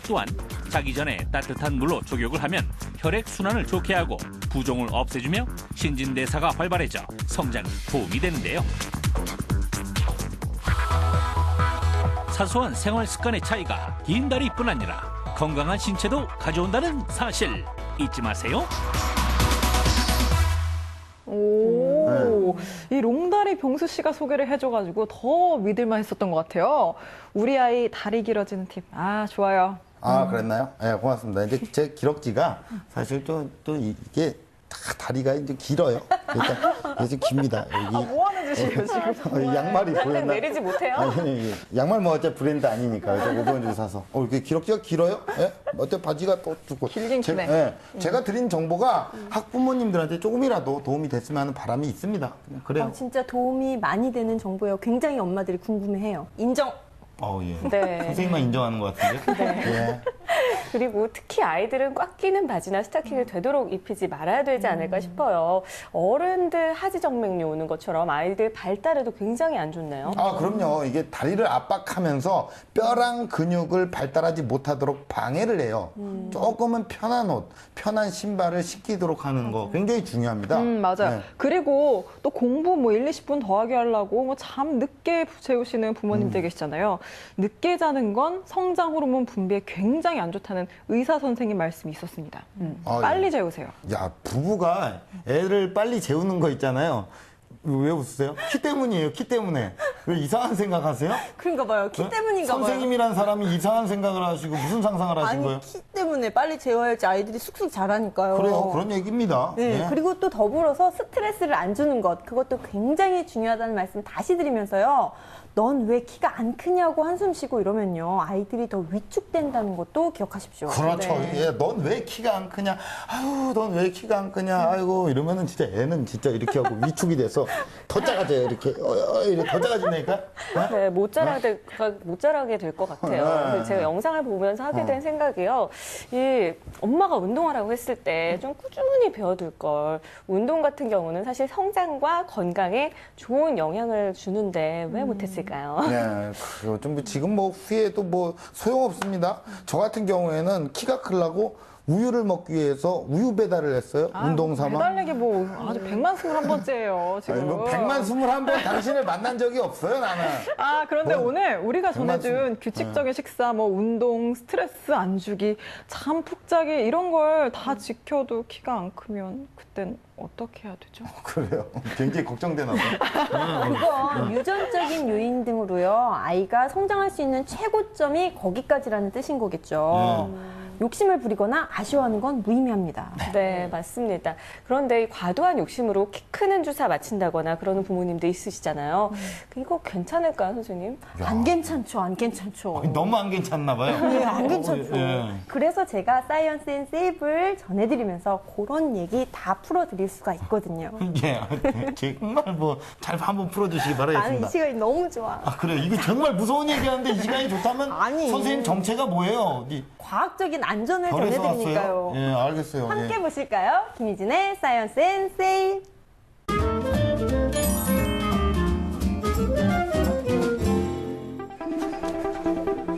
또한 자기 전에 따뜻한 물로 족욕을 하면 혈액순환을 좋게 하고 부종을 없애주며 신진대사가 활발해져 성장에 도움이 되는데요. 사소한 생활 습관의 차이가 긴 다리뿐 아니라 건강한 신체도 가져온다는 사실 잊지 마세요. 오, 이 롱다리 병수 씨가 소개를 해줘가지고 더 믿을만 했었던 것 같아요. 우리 아이 다리 길어지는 팁. 아, 좋아요. 아, 그랬나요? 네, 고맙습니다. 이제 제 기럭지가 사실 또 이게 다리가 이제 길어요. 그러니까 이제 깁니다. 여기. 뭐 하는 짓이에요, 지금? 양말이 보였나? 내리지 못해요? 아니, 양말 어차피 브랜드 아니니까. 그래서 500원 주고 사서. 이렇게 기럭지가 길어요? 예? 어때 바지가 또 두고. 길긴 기네. 제가 드린 정보가 학부모님들한테 조금이라도 도움이 됐으면 하는 바람이 있습니다. 그래요. 진짜 도움이 많이 되는 정보예요. 굉장히 엄마들이 궁금해해요. 인정. 예. 네. 선생님만 인정하는 것 같은데. 네. 예. 그리고 특히 아이들은 꽉 끼는 바지나 스타킹을 되도록 입히지 말아야 되지 않을까 싶어요. 어른들 하지정맥류 오는 것처럼 아이들 발달에도 굉장히 안 좋네요. 아, 그럼요. 이게 다리를 압박하면서 뼈랑 근육을 발달하지 못하도록 방해를 해요. 조금은 편한 옷, 편한 신발을 신기도록 하는 거 굉장히 중요합니다. 맞아요. 네. 그리고 또 공부 1, 20분 더하게 하려고 잠 늦게 재우시는 부모님들 계시잖아요. 늦게 자는 건 성장 호르몬 분비에 굉장히 안 좋다는 의사 선생님 말씀이 있었습니다. 빨리 재우세요. 야, 부부가 애를 빨리 재우는 거 있잖아요. 왜 웃으세요? 키 때문이에요. 키 때문에. 왜 이상한 생각하세요? 그런가 봐요. 키 때문인가 봐요. 선생님이란 사람이 이상한 생각을 하시고 무슨 상상을 하신 거예요? 때문에 빨리 재워야지 아이들이 쑥쑥 자라니까요. 그래요. 그런 얘기입니다. 네, 예. 그리고 또 더불어서 스트레스를 안 주는 것, 그것도 굉장히 중요하다는 말씀 다시 드리면서요. 넌 왜 키가 안 크냐고 한숨 쉬고 이러면요. 아이들이 더 위축된다는 것도 기억하십시오. 그렇죠. 네. 예, 넌 왜 키가 안 크냐? 아유, 넌 왜 키가 안 크냐? 아이고, 이러면은 진짜 애는 진짜 이렇게 하고 위축이 돼서 더 작아져요. 이렇게, 이렇게 더 작아지니까. 네, 못 자라게 될 것 같아요. 네. 그래서 제가 영상을 보면서 하게 된 생각이요. 이 엄마가 운동하라고 했을 때 좀 꾸준히 배워둘 걸. 운동 같은 경우는 사실 성장과 건강에 좋은 영향을 주는데 왜 못했을까요? 네, 그리고 좀 지금 뭐 후회도 뭐 소용없습니다. 저 같은 경우에는 키가 크려고 우유를 먹기 위해서 우유 배달을 했어요. 운동 삼아. 배달내기 뭐 아주 121번째예요, 지금. 아니, 뭐 121번 당신을 만난 적이 없어요, 나는. 아, 그런데 뭐, 오늘 우리가 전해준 121. 규칙적인 식사, 뭐 운동, 스트레스 안 주기, 잠 푹 자기 이런 걸 다 지켜도 키가 안 크면 그땐 어떻게 해야 되죠? 그래요. 굉장히 걱정되나 봐요. 그건 유전적인 요인 등으로요. 아이가 성장할 수 있는 최고점이 거기까지라는 뜻인 거겠죠. 욕심을 부리거나 아쉬워하는 건 무의미합니다. 네, 맞습니다. 그런데 이 과도한 욕심으로 키 크는 주사 맞힌다거나 그러는 부모님도 있으시잖아요. 이거 괜찮을까요, 선생님? 안 괜찮죠, 안 괜찮죠. 너무 안 괜찮나 봐요. 네, 안 괜찮죠. 예. 그래서 제가 사이언스 앤 세이브를 전해드리면서 그런 얘기 다 풀어드릴 수가 있거든요. 예, 정말 뭐 잘 한번 풀어주시기 나는 이 바라겠습니다. 시간이 너무 좋아. 아, 그래요. 이거 정말 무서운 얘기하는데 이 시간이 좋다면 아니. 선생님 정체가 뭐예요? 과학적인 안전을 별에서 전해드리니까요. 왔어요? 예, 알겠어요. 함께 예. 보실까요? 김희진의 사이언스 앤 세이브.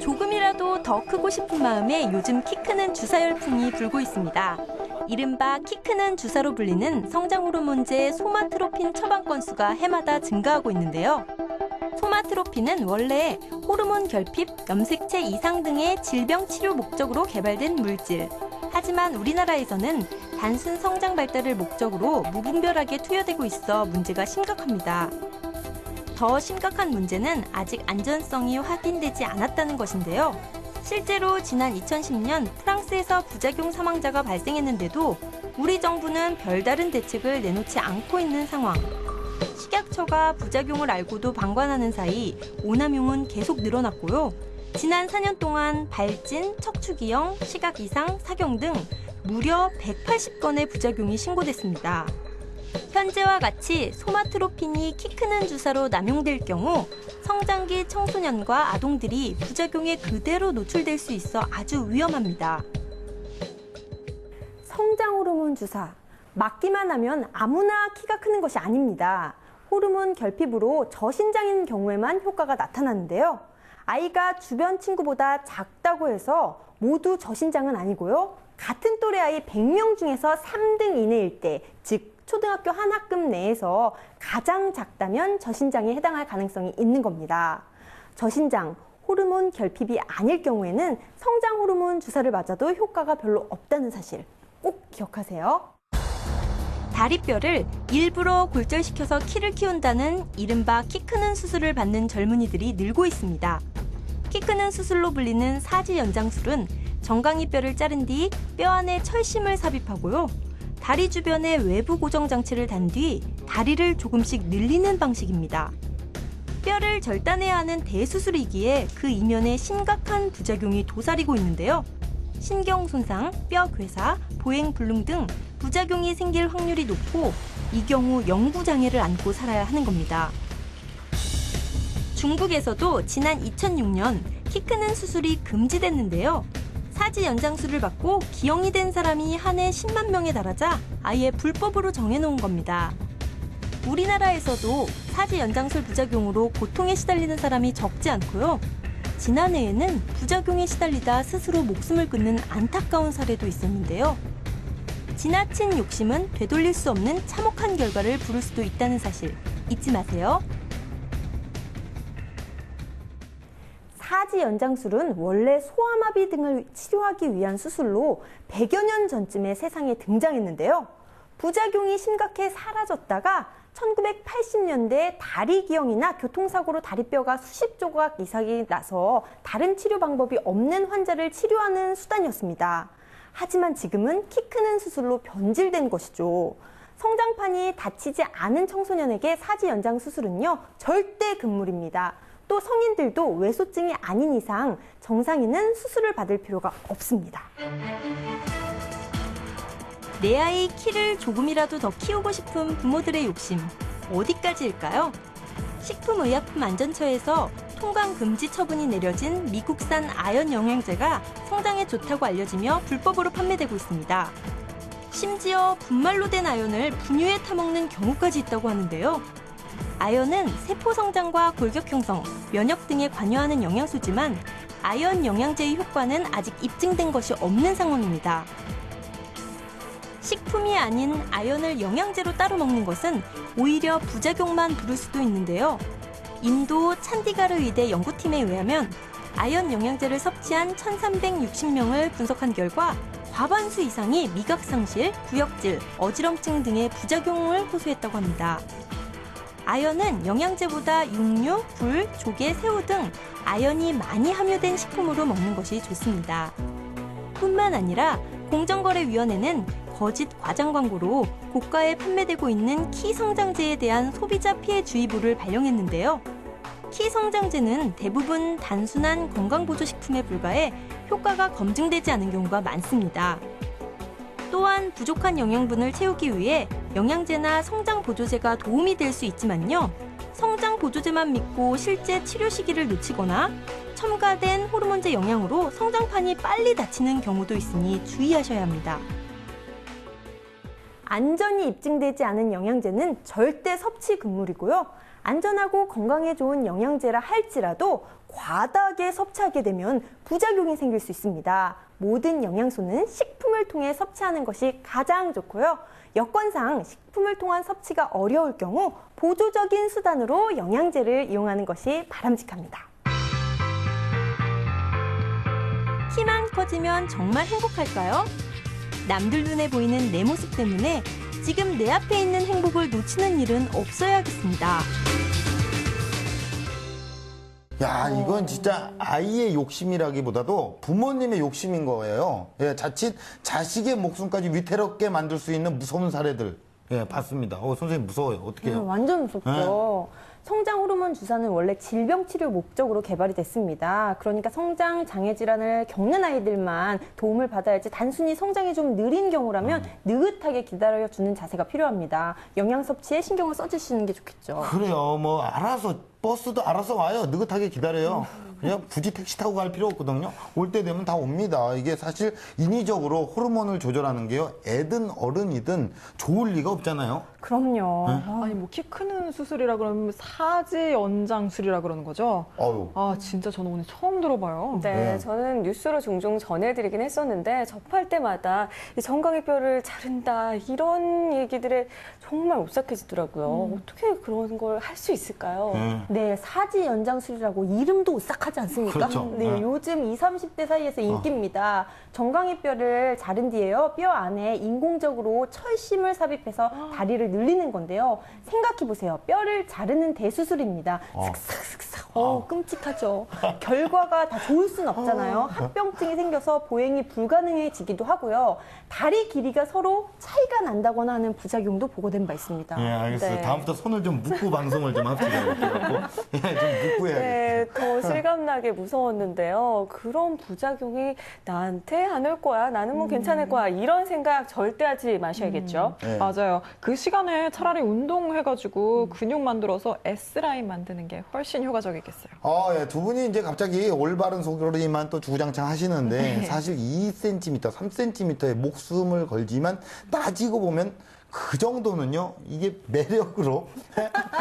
조금이라도 더 크고 싶은 마음에 요즘 키 크는 주사 열풍이 불고 있습니다. 이른바 키 크는 주사로 불리는 성장 호르몬제 소마트로핀 처방 건수가 해마다 증가하고 있는데요. 소마트로핀은 원래 호르몬 결핍, 염색체 이상 등의 질병 치료 목적으로 개발된 물질. 하지만 우리나라에서는 단순 성장 발달을 목적으로 무분별하게 투여되고 있어 문제가 심각합니다. 더 심각한 문제는 아직 안전성이 확인되지 않았다는 것인데요. 실제로 지난 2010년 프랑스에서 부작용 사망자가 발생했는데도 우리 정부는 별다른 대책을 내놓지 않고 있는 상황. 식약처가 부작용을 알고도 방관하는 사이 오남용은 계속 늘어났고요. 지난 4년 동안 발진, 척추기형, 시각 이상, 사경 등 무려 180건의 부작용이 신고됐습니다. 현재와 같이 소마트로핀이 키 크는 주사로 남용될 경우 성장기 청소년과 아동들이 부작용에 그대로 노출될 수 있어 아주 위험합니다. 성장 호르몬 주사. 맞기만 하면 아무나 키가 크는 것이 아닙니다. 호르몬 결핍으로 저신장인 경우에만 효과가 나타나는데요. 아이가 주변 친구보다 작다고 해서 모두 저신장은 아니고요. 같은 또래 아이 100명 중에서 3등 이내일 때, 즉 초등학교 한 학급 내에서 가장 작다면 저신장에 해당할 가능성이 있는 겁니다. 저신장, 호르몬 결핍이 아닐 경우에는 성장 호르몬 주사를 맞아도 효과가 별로 없다는 사실 꼭 기억하세요. 다리뼈를 일부러 골절시켜서 키를 키운다는 이른바 키 크는 수술을 받는 젊은이들이 늘고 있습니다. 키 크는 수술로 불리는 사지 연장술은 정강이 뼈를 자른 뒤 뼈 안에 철심을 삽입하고요. 다리 주변에 외부 고정 장치를 단 뒤 다리를 조금씩 늘리는 방식입니다. 뼈를 절단해야 하는 대수술이기에 그 이면에 심각한 부작용이 도사리고 있는데요. 신경 손상, 뼈 괴사, 보행 불능 등 부작용이 생길 확률이 높고 이 경우 영구 장애를 안고 살아야 하는 겁니다. 중국에서도 지난 2006년 키 크는 수술이 금지됐는데요. 사지 연장술을 받고 기형이 된 사람이 한 해 10만 명에 달하자 아예 불법으로 정해놓은 겁니다. 우리나라에서도 사지 연장술 부작용으로 고통에 시달리는 사람이 적지 않고요. 지난해에는 부작용에 시달리다 스스로 목숨을 끊는 안타까운 사례도 있었는데요. 지나친 욕심은 되돌릴 수 없는 참혹한 결과를 부를 수도 있다는 사실 잊지 마세요. 사지 연장술은 원래 소아마비 등을 치료하기 위한 수술로 100여 년 전쯤에 세상에 등장했는데요. 부작용이 심각해 사라졌다가 1980년대에 다리 기형이나 교통사고로 다리뼈가 수십 조각 이상이 나서 다른 치료 방법이 없는 환자를 치료하는 수단이었습니다. 하지만 지금은 키 크는 수술로 변질된 것이죠. 성장판이 다치지 않은 청소년에게 사지 연장 수술은요, 절대 금물입니다. 또 성인들도 외소증이 아닌 이상 정상인은 수술을 받을 필요가 없습니다. 내 아이 키를 조금이라도 더 키우고 싶은 부모들의 욕심, 어디까지일까요? 식품의약품안전처에서 통관 금지 처분이 내려진 미국산 아연 영양제가 성장에 좋다고 알려지며 불법으로 판매되고 있습니다. 심지어 분말로 된 아연을 분유에 타먹는 경우까지 있다고 하는데요. 아연은 세포 성장과 골격 형성, 면역 등에 관여하는 영양소지만 아연 영양제의 효과는 아직 입증된 것이 없는 상황입니다. 식품이 아닌 아연을 영양제로 따로 먹는 것은 오히려 부작용만 부를 수도 있는데요. 인도 찬디가르 의대 연구팀에 의하면 아연 영양제를 섭취한 1,360명을 분석한 결과 과반수 이상이 미각 상실, 구역질, 어지럼증 등의 부작용을 호소했다고 합니다. 아연은 영양제보다 육류, 굴, 조개, 새우 등 아연이 많이 함유된 식품으로 먹는 것이 좋습니다. 뿐만 아니라 공정거래위원회는 거짓 과장 광고로 고가에 판매되고 있는 키 성장제에 대한 소비자 피해 주의보를 발령했는데요. 키 성장제는 대부분 단순한 건강보조식품에 불과해 효과가 검증되지 않은 경우가 많습니다. 또한 부족한 영양분을 채우기 위해 영양제나 성장보조제가 도움이 될 수 있지만요. 성장보조제만 믿고 실제 치료 시기를 놓치거나 첨가된 호르몬제 영향으로 성장판이 빨리 다치는 경우도 있으니 주의하셔야 합니다. 안전이 입증되지 않은 영양제는 절대 섭취 금물이고요. 안전하고 건강에 좋은 영양제라 할지라도 과다하게 섭취하게 되면 부작용이 생길 수 있습니다. 모든 영양소는 식품을 통해 섭취하는 것이 가장 좋고요. 여건상 식품을 통한 섭취가 어려울 경우 보조적인 수단으로 영양제를 이용하는 것이 바람직합니다. 키만 커지면 정말 행복할까요? 남들 눈에 보이는 내 모습 때문에 지금 내 앞에 있는 행복을 놓치는 일은 없어야겠습니다. 야, 이건 진짜 아이의 욕심이라기보다도 부모님의 욕심인 거예요. 예, 자칫 자식의 목숨까지 위태롭게 만들 수 있는 무서운 사례들, 예, 봤습니다. 선생님 무서워요. 어떻게 해요? 완전 무섭죠. 성장 호르몬 주사는 원래 질병 치료 목적으로 개발이 됐습니다. 그러니까 성장 장애 질환을 겪는 아이들만 도움을 받아야지 단순히 성장이 좀 느린 경우라면 느긋하게 기다려주는 자세가 필요합니다. 영양 섭취에 신경을 써주시는 게 좋겠죠. 그래요. 뭐 알아서 버스도 알아서 와요. 느긋하게 기다려요. 그냥 굳이 택시 타고 갈 필요 없거든요. 올 때 되면 다 옵니다. 이게 사실 인위적으로 호르몬을 조절하는 게요. 애든 어른이든 좋을 리가 없잖아요. 그럼요. 아니 뭐 키 크는 수술이라 그러면 사지 연장술이라 그러는 거죠? 아 진짜 저는 오늘 처음 들어봐요. 네, 저는 뉴스로 종종 전해드리긴 했었는데 접할 때마다 이 정강이 뼈를 자른다 이런 얘기들에 정말 오싹해지더라고요. 어떻게 그런 걸 할 수 있을까요? 네, 사지 연장술이라고 이름도 오싹하지 않습니까? 그렇죠. 네, 요즘 20, 30대 사이에서 인기입니다. 정강이 뼈를 자른 뒤에요. 뼈 안에 인공적으로 철심을 삽입해서 다리를 늘리는 건데요. 생각해보세요. 뼈를 자르는 대수술입니다. 슥싹슥싹. 끔찍하죠. 결과가 다 좋을 순 없잖아요. 합병증이 생겨서 보행이 불가능해지기도 하고요. 다리 길이가 서로 차이가 난다거나 하는 부작용도 보고된 바 있습니다. 네, 알겠어요. 네. 다음부터 손을 좀 묶고 방송을 좀 합시다. 이렇게 해갖고. 예, 좀 묶고 해야겠어요. 네, 더 실감나게 무서웠는데요. 그런 부작용이 나한테 안 올 거야. 나는 뭐 괜찮을 거야. 이런 생각 절대 하지 마셔야겠죠. 맞아요. 그 시간에 차라리 운동해가지고 근육 만들어서 S라인 만드는 게 훨씬 효과적이겠어요. 예, 두 분이 이제 갑자기 올바른 소리만 또 주구장창 하시는데 사실 2cm, 3cm의 목숨을 걸지만 따지고 보면 그 정도는요, 이게 매력으로,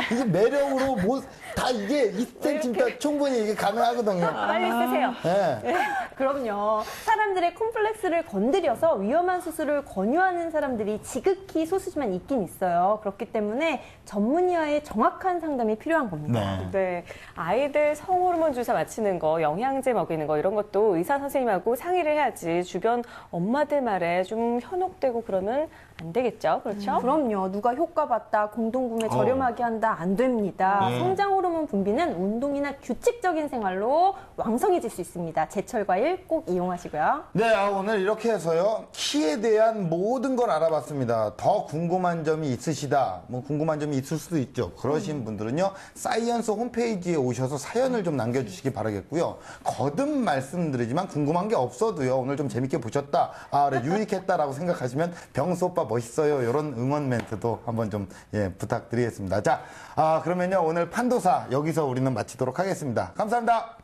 이게 매력으로 뭐, 다 이게 2cm 충분히 이게 가능하거든요. 빨리 쓰세요. 네. 그럼요. 사람들의 콤플렉스를 건드려서 위험한 수술을 권유하는 사람들이 지극히 소수지만 있긴 있어요. 그렇기 때문에 전문의와의 정확한 상담이 필요한 겁니다. 네. 아이들 성호르몬 주사 맞히는 거, 영양제 먹이는 거 이런 것도 의사 선생님하고 상의를 해야지 주변 엄마들 말에 좀 현혹되고 그러면 안 되겠죠. 그렇죠? 그럼요. 누가 효과 봤다, 공동구매 저렴하게 한다, 안 됩니다. 성장 호르몬 분비는 운동이나 규칙적인 생활로 왕성해질 수 있습니다. 제철 과일 꼭 이용하시고요. 네, 오늘 이렇게 해서요. 키에 대한 모든 걸 알아봤습니다. 더 궁금한 점이 있으시다. 뭐 궁금한 점이 있을 수도 있죠. 그러신 분들은요. 사이언스 홈페이지에 오셔서 사연을 좀 남겨주시기 바라겠고요. 거듭 말씀드리지만 궁금한 게 없어도요. 오늘 좀 재밌게 보셨다. 그래, 유익했다라고 생각하시면 병수 오빠 멋있어요. 이런 응원 멘트도 한번 좀 부탁드리겠습니다. 자, 그러면요. 오늘 판도사 여기서 우리는 마치도록 하겠습니다. 감사합니다.